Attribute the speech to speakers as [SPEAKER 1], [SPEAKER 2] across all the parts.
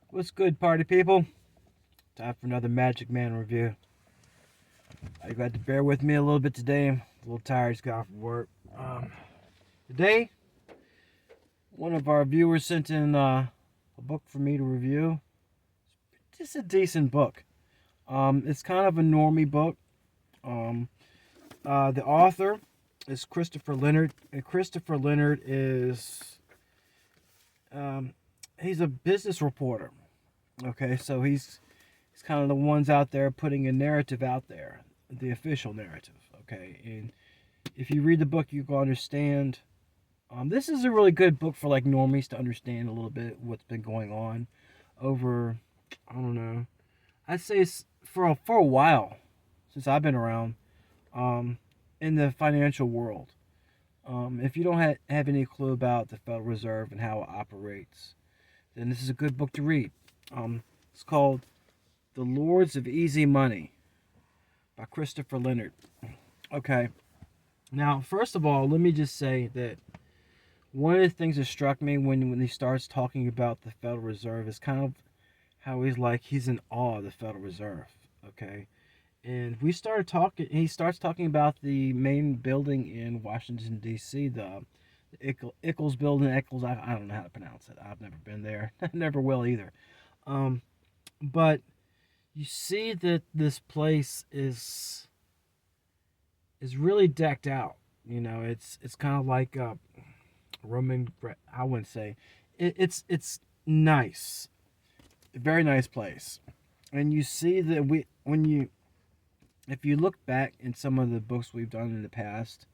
[SPEAKER 1] What's good, party people? Time for another Magic Man review. You got to bear with me a little bit today. I'm a little tired, just got off work. Today, one of our viewers sent in a book for me to review. It's just a decent book. It's kind of a normie book. Um, the author is Christopher Leonard, and Christopher Leonard is um, he's a business reporter. Okay, so he's kind of the ones out there putting a narrative out there, the official narrative. Okay, and if you read the book, you can understand. This is a really good book for like normies to understand a little bit what's been going on over. I don't know. I'd say it's for a while since I've been around in the financial world. If you don't have any clue about the Federal Reserve and how it operates, then this is a good book to read. It's called The Lords of Easy Money by Christopher Leonard. Okay. Now, first of all, let me just say that one of the things that struck me when he starts talking about the Federal Reserve is kind of how he's in awe of the Federal Reserve. Okay. And we started talking, he starts talking about the main building in Washington, D.C., the Ickles building. Eccles, I don't know how to pronounce it. I've never been there. Never will either. Um, but you see that this place is really decked out. You know, it's kind of like Roman. I wouldn't say it's nice, a very nice place, and you see that we when you if you look back in some of the books we've done in the past,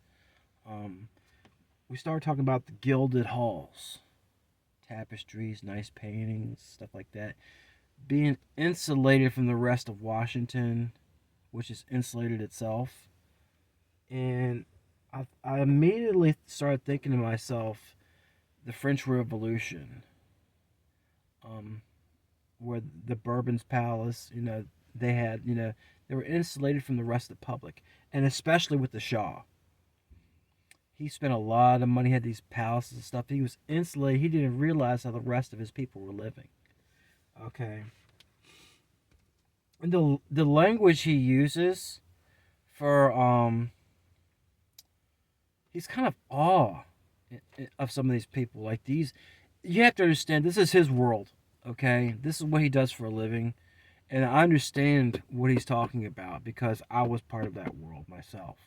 [SPEAKER 1] um, we started talking about the gilded halls, tapestries, nice paintings, stuff like that, being insulated from the rest of Washington, which is insulated itself. And I immediately started thinking to myself, the French Revolution, um, where the Bourbon's palace, they had, they were insulated from the rest of the public, and especially with the Shah. He spent a lot of money, had these palaces and stuff. He was insulated. He didn't realize how the rest of his people were living. Okay. And the language he uses for he's kind of awe of some of these people. Like these, you have to understand. This is his world. Okay, this is what he does for a living, and I understand what he's talking about because I was part of that world myself.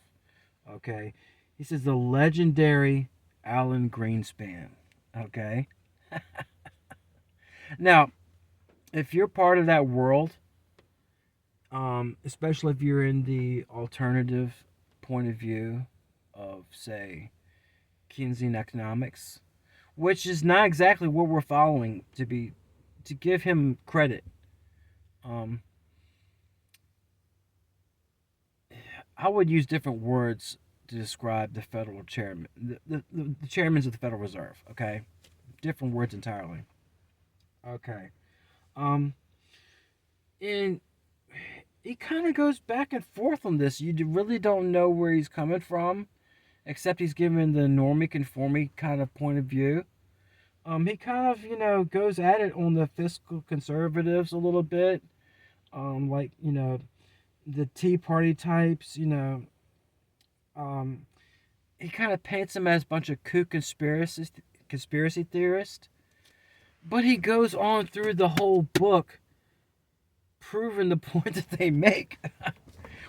[SPEAKER 1] Okay, he says the legendary Alan Greenspan. Okay, now if you're part of that world, especially if you're in the alternative point of view of, say, Keynesian economics, which is not exactly what we're following to give him credit. Um, I would use different words to describe the federal chairman, the chairmen of the Federal Reserve. Okay, different words entirely. Okay, um, and he kind of goes back and forth on this. You really don't know where he's coming from, except he's given the normie conformie kind of point of view. He kind of, goes at it on the fiscal conservatives a little bit. Like, the Tea Party types, um, he kind of paints them as a bunch of kook conspiracy theorists. But he goes on through the whole book proving the point that they make,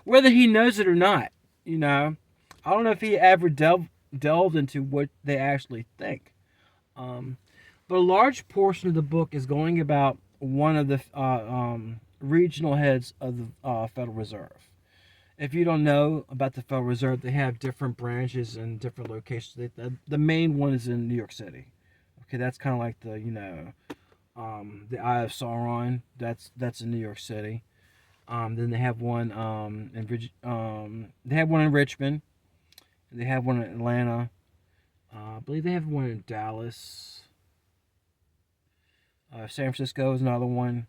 [SPEAKER 1] whether he knows it or not. I don't know if he ever delved into what they actually think. Um, but a large portion of the book is going about one of the regional heads of the Federal Reserve. If you don't know about the Federal Reserve, they have different branches and different locations. The main one is in New York City. Okay, that's kind of like the Eye of Sauron. That's in New York City. Then they have one they have one in Richmond. They have one in Atlanta. I believe they have one in Dallas. San Francisco is another one.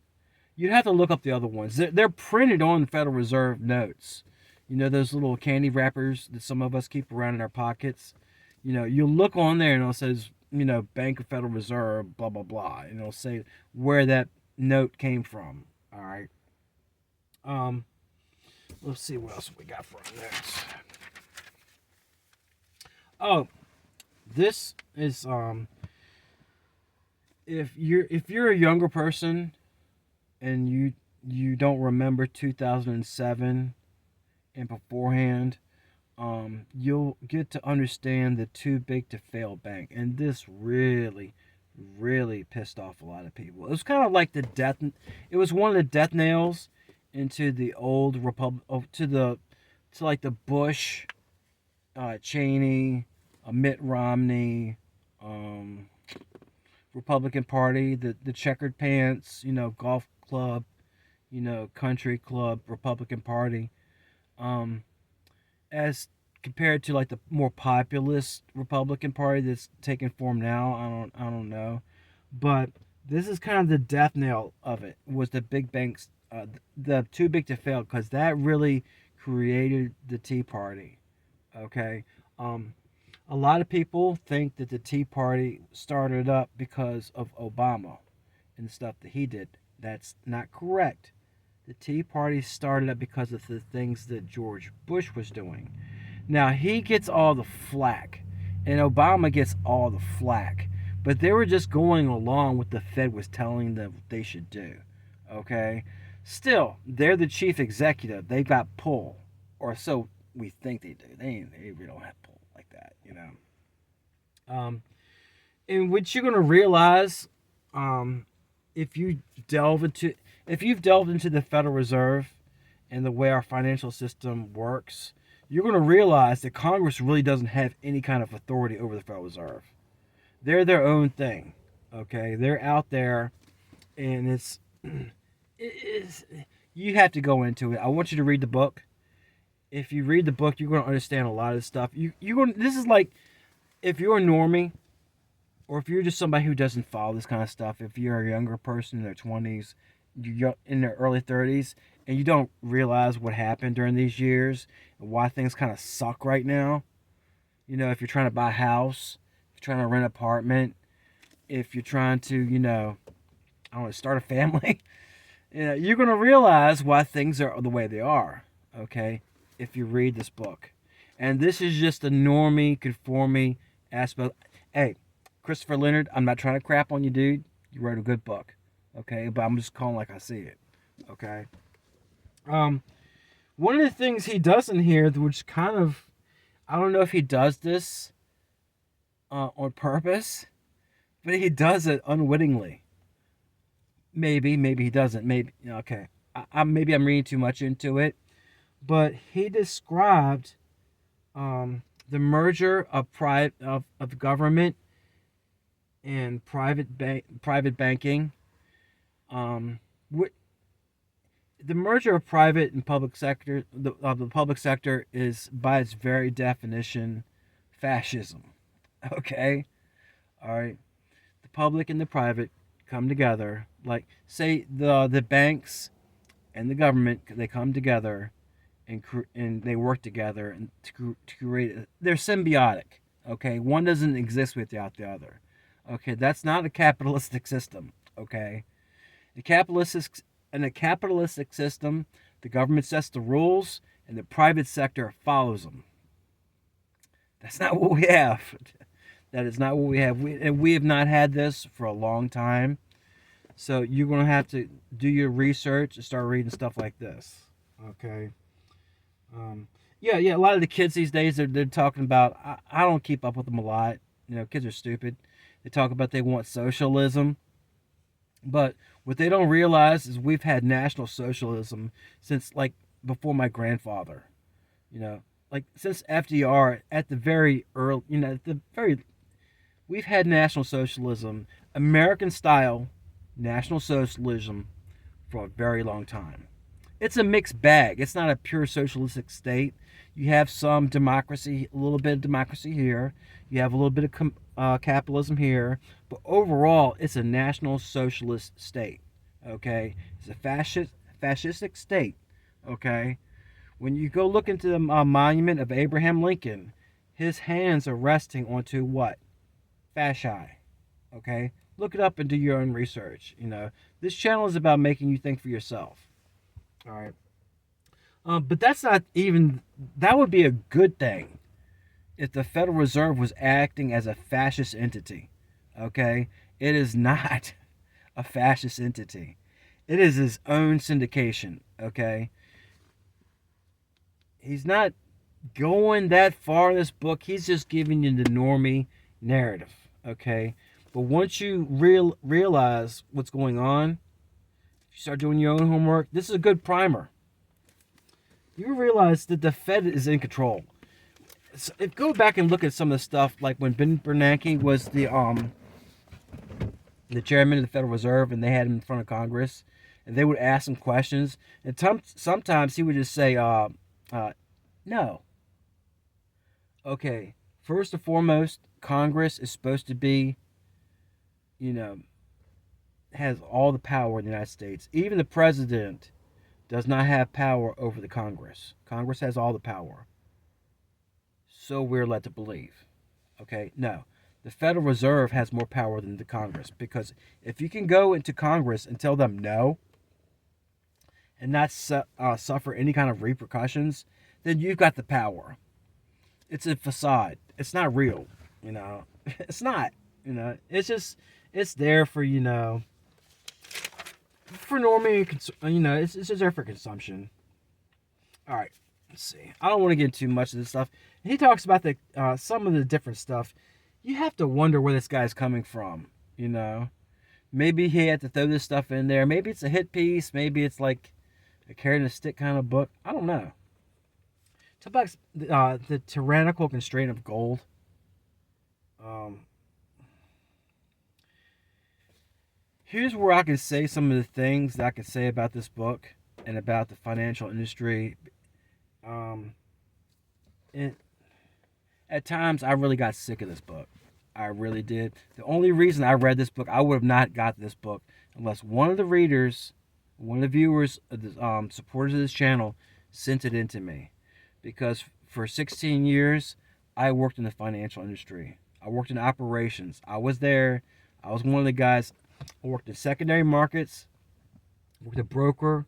[SPEAKER 1] You'd have to look up the other ones. They're printed on Federal Reserve notes. Those little candy wrappers that some of us keep around in our pockets. You'll look on there and it says, Bank of Federal Reserve, blah, blah, blah. And it'll say where that, note came from. All right. Um, let's see what else we got for next. Oh, this is if you're a younger person and you don't remember 2007 and beforehand, you'll get to understand the too big to fail bank, and this really, really pissed off a lot of people. It was kind of like the death. It was one of the death nails into the old republic, to like the Bush, Cheney, Mitt Romney, um, Republican Party, the checkered pants, golf club, country club, Republican Party. Um, as compared to like the more populist Republican Party that's taking form now, I don't know, but this is kind of the death nail of it. Was the big banks, the too big to fail, because that really created the Tea Party. Okay, um, a lot of people think that the Tea Party started up because of Obama and the stuff that he did. That's not correct. The Tea Party started up because of the things that George Bush was doing. Now, he gets all the flack, and Obama gets all the flack, but they were just going along with the Fed was telling them they should do. Okay? Still, they're the chief executive. They got pull, or so we think they do. They really don't have pull like that. Um, in which you're going to realize, um, if you delve into if you've delved into the Federal Reserve and the way our financial system works, you're going to realize that Congress really doesn't have any kind of authority over the Federal Reserve. They're their own thing. Okay, they're out there, and it's you have to go into it. I want you to read the book. If you read the book, you're going to understand a lot of this stuff. This is like if you're a normie, or if you're just somebody who doesn't follow this kind of stuff. If you're a younger person in their 20s, you're in their early 30s, and you don't realize what happened during these years and why things kind of suck right now. If you're trying to buy a house, if you're trying to rent an apartment, if you're trying to, I don't know, start a family, you're going to realize why things are the way they are, okay, if you read this book. And this is just a normie, conforming aspect. Hey, Christopher Leonard, I'm not trying to crap on you, dude. You wrote a good book, okay? But I'm just calling like I see it, okay? One of the things he does in here, which kind of, I don't know if he does this on purpose, but he does it unwittingly. Maybe he doesn't. Maybe, okay. Maybe I'm reading too much into it, but he described the merger of government and private banking. The merger of private and public sector of the public sector is, by its very definition, fascism. Okay, all right. The public and the private come together. Like, say the banks and the government, they come together and they work together and to create. They're symbiotic. Okay, one doesn't exist without the other. Okay, that's not a capitalistic system. Okay, in a capitalistic system, the government sets the rules and the private sector follows them. That's not what we have. That is not what we have. We have not had this for a long time. So you're going to have to do your research and start reading stuff like this. Okay. Yeah. A lot of the kids these days, they're talking about, I don't keep up with them a lot. Kids are stupid. They talk about they want socialism. But what they don't realize is we've had National Socialism since, like, before my grandfather. Like, since FDR, at the very early, we've had National Socialism, American style National Socialism, for a very long time. It's a mixed bag. It's not a pure socialistic state. You have some democracy, a little bit of democracy here. You have a little bit of capitalism here. But overall, it's a National Socialist state. Okay? It's a fascistic state. Okay? When you go look into the monument of Abraham Lincoln, his hands are resting onto what? Fasci. Okay? Look it up and do your own research. This channel is about making you think for yourself. All right. But that's not even, that would be a good thing if the Federal Reserve was acting as a fascist entity. Okay? It is not a fascist entity. It is his own syndication. Okay? He's not going that far in this book. He's just giving you the normie narrative. Okay? But once you realize what's going on, you start doing your own homework, this is a good primer. You realize that the Fed is in control. So go back and look at some of the stuff, like when Ben Bernanke was the chairman of the Federal Reserve, and they had him in front of Congress, and they would ask him questions, and sometimes he would just say, no. Okay, first and foremost, Congress is supposed to be, has all the power in the United States. Even the president does not have power over the Congress. Congress has all the power. So we're led to believe. Okay? No. The Federal Reserve has more power than the Congress, because if you can go into Congress and tell them no and not suffer any kind of repercussions, then you've got the power. It's a facade. It's not real. It's not. It's just, it's there for, for normie, it's just there for consumption. All right, let's see. I don't want to get into too much of this stuff. He talks about some of the different stuff. You have to wonder where this guy's coming from. Maybe he had to throw this stuff in there. Maybe it's a hit piece. Maybe it's like a carrot and a stick kind of book. I don't know. Talk about the tyrannical constraint of gold. Here's where I can say some of the things that I can say about this book and about the financial industry. At times, I really got sick of this book. I really did. The only reason I read this book, I would have not got this book unless one of the readers, one of the viewers, supporters of this channel, sent it in to me. Because for 16 years, I worked in the financial industry. I worked in operations. I was there. I was one of the guys. I worked in secondary markets, worked a broker,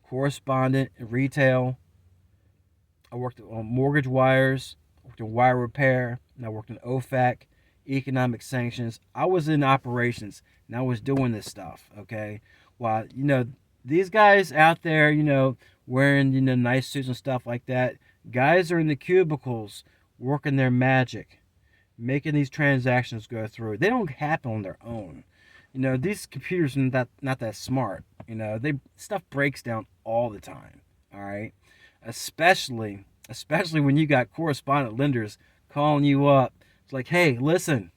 [SPEAKER 1] correspondent, in retail. I worked on mortgage wires, worked in wire repair, and I worked in OFAC, economic sanctions. I was in operations, and I was doing this stuff, okay? While, these guys out there, wearing, nice suits and stuff like that, guys are in the cubicles working their magic, making these transactions go through. They don't happen on their own. These computers are not that smart. Stuff breaks down all the time. All right, especially when you got correspondent lenders calling you up. It's like, hey, listen,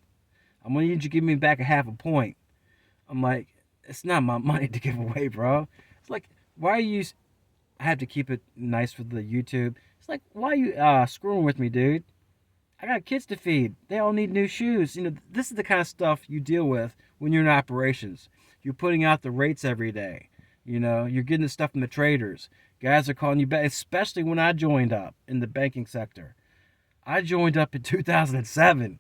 [SPEAKER 1] I'm gonna need you to give me back a half a point. I'm like, it's not my money to give away, bro. It's like, why are you? I have to keep it nice for the YouTube. It's like, why are you screwing with me, dude? I got kids to feed. They all need new shoes. This is the kind of stuff you deal with when you're in operations. You're putting out the rates every day. You're getting the stuff from the traders. Guys are calling you back, especially when I joined up in the banking sector. I joined up in 2007.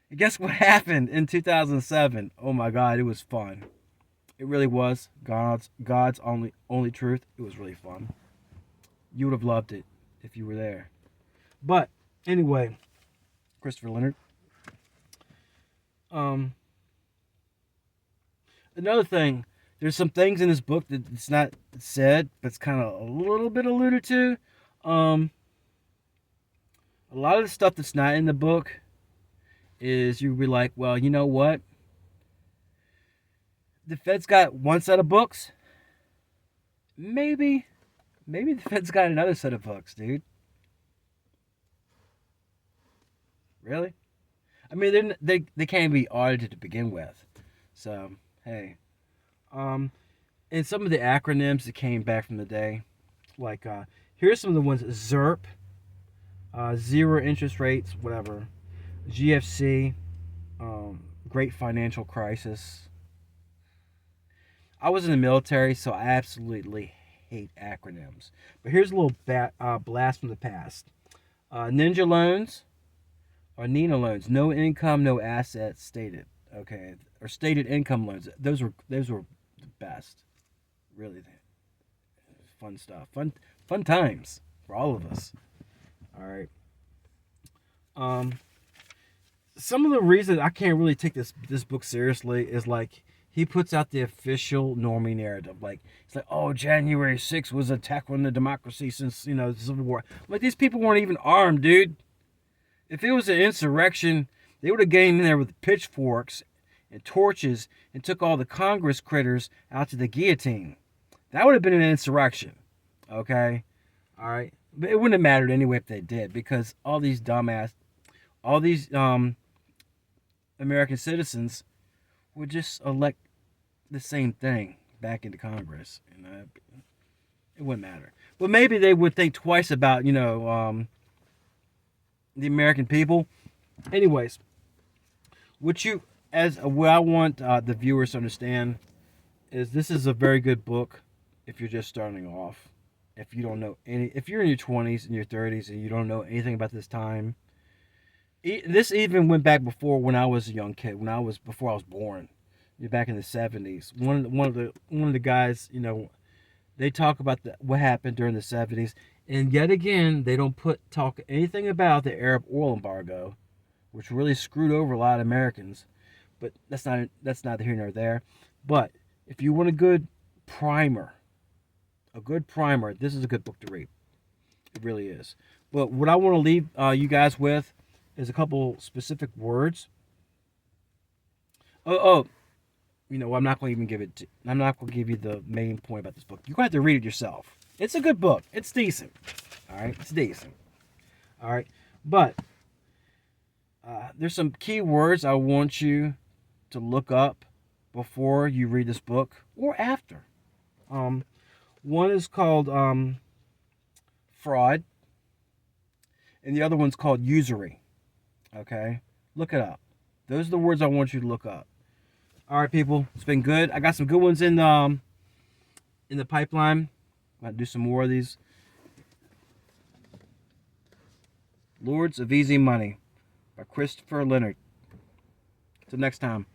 [SPEAKER 1] And guess what happened in 2007? Oh my God, it was fun. It really was. God's only truth. It was really fun. You would have loved it if you were there. But anyway, Christopher Leonard. Another thing, there's some things in this book that it's not said, but it's kind of a little bit alluded to. A lot of the stuff that's not in the book is you'll be like, well, you know what? The Fed's got one set of books. Maybe the Fed's got another set of books, dude. Really? I mean, they can't be audited to begin with. So, hey. And some of the acronyms that came back from the day, like, here's some of the ones: ZIRP, zero interest rates, whatever, GFC, Great Financial Crisis. I was in the military, so I absolutely hate acronyms. But here's a little blast from the past. Ninja loans, or Nina loans, no income, no assets stated. okay, or stated income limits. Those were the best. Really, fun stuff. Fun times for all of us. All right. Um, some of the reasons I can't really take this book seriously is like he puts out the official normie narrative. Like it's like, oh, January 6th was an attack on the democracy since the Civil War. Like these people weren't even armed, dude. If it was an insurrection, they would have came in there with pitchforks and torches and took all the Congress critters out to the guillotine. That would have been an insurrection. Okay? All right? But it wouldn't have mattered anyway if they did, because all these American citizens would just elect the same thing back into Congress. It wouldn't matter. But maybe they would think twice about, the American people. Anyways, what I want the viewers to understand is this is a very good book if you're just starting off. If you don't know if you're in your 20s and your 30s and you don't know anything about this time, this even went back before when I was a young kid, before I was born. Back in the 70s. One of the guys, they talk about what happened during the 70s, and yet again they don't talk anything about the Arab oil embargo, which really screwed over a lot of Americans. But that's neither here nor there. But if you want a good primer, this is a good book to read. It really is. But what I want to leave you guys with is a couple specific words. I'm not going to even give it. I'm not going to give you the main point about this book. You're going to have to read it yourself. It's a good book. It's decent. All right, it's decent. All right, but there's some key words I want you to look up before you read this book or after. One is called fraud, and the other one's called usury. Okay, look it up. Those are the words I want you to look up. All right, people, it's been good. I got some good ones in the pipeline. I'm gonna do some more of these. Lords of Easy Money by Christopher Leonard. Till next time.